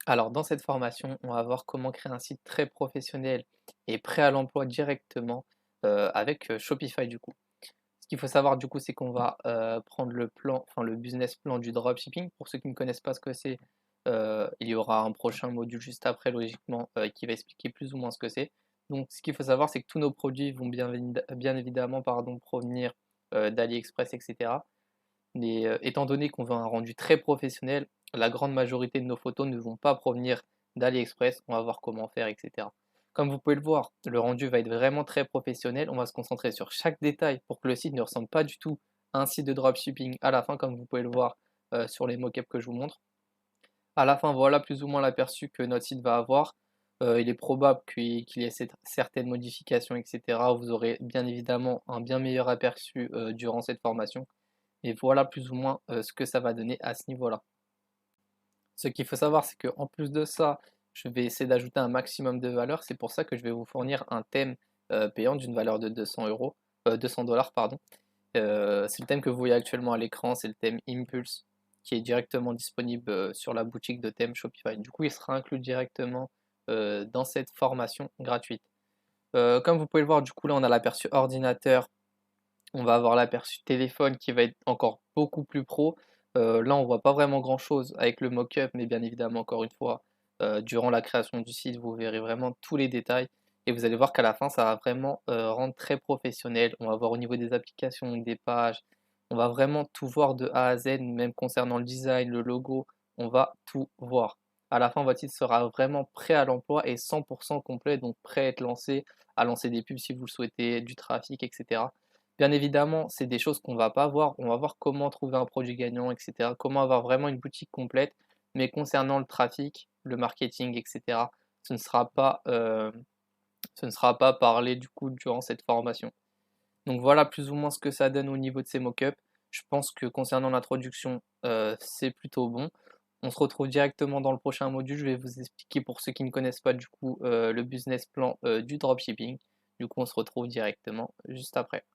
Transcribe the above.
Alors dans cette formation, on va voir comment créer un site très professionnel et prêt à l'emploi directement, avec, Shopify du coup. Ce qu'il faut savoir du coup, c'est qu'on va, prendre le plan, enfin le business plan du dropshipping. Pour ceux qui ne connaissent pas ce que c'est, il y aura un prochain module juste après logiquement, qui va expliquer plus ou moins ce que c'est. Donc ce qu'il faut savoir, c'est que tous nos produits vont bien évidemment pardon, provenir, d'AliExpress et cetera. Mais, étant donné qu'on veut un rendu très professionnel, la grande majorité de nos photos ne vont pas provenir d'AliExpress. On va voir comment faire et cetera. Comme vous pouvez le voir, le rendu va être vraiment très professionnel. On va se concentrer sur chaque détail pour que le site ne ressemble pas du tout à un site de dropshipping à la fin, comme vous pouvez le voir, sur les mock-ups que je vous montre. À la fin, voilà plus ou moins l'aperçu que notre site va avoir. Il est probable qu'il y ait certaines modifications et cetera. Vous aurez bien évidemment un bien meilleur aperçu, durant cette formation. Et voilà plus ou moins, ce que ça va donner à ce niveau-là. Ce qu'il faut savoir, c'est qu'en plus de ça, je vais essayer d'ajouter un maximum de valeur. C'est pour ça que je vais vous fournir un thème, payant d'une valeur de 200 €, 200 pardon. C'est le thème que vous voyez actuellement à l'écran, c'est le thème Impulse qui est directement disponible, sur la boutique de thèmes Shopify. Du coup, il sera inclus directement, dans cette formation gratuite. Comme vous pouvez le voir, du coup, là, on a l'aperçu ordinateur. On va avoir l'aperçu téléphone qui va être encore beaucoup plus pro. Là, on voit pas vraiment grand-chose avec le mock-up, mais bien évidemment, encore une fois, durant la création du site, vous verrez vraiment tous les détails et vous allez voir qu'à la fin, ça va vraiment, rendre très professionnel. On va voir au niveau des applications, des pages, on va vraiment tout voir de A à Z, même concernant le design, le logo, on va tout voir. À la fin, votre site sera vraiment prêt à l'emploi et 100 complet, donc prêt à être lancé, à lancer des pubs si vous le souhaitez, du trafic et cetera. Bien évidemment, c'est des choses qu'on va pas voir. On va voir comment trouver un produit gagnant et cetera, comment avoir vraiment une boutique complète. Mais concernant le trafic, le marketing et cetera, ce ne sera pas, ce ne sera pas parlé du coup durant cette formation. Donc voilà plus ou moins ce que ça donne au niveau de ces mock-ups. Je pense que concernant l'introduction, c'est plutôt bon. On se retrouve directement dans le prochain module. Je vais vous expliquer pour ceux qui ne connaissent pas du coup, le business plan, du dropshipping. Du coup, on se retrouve directement juste après.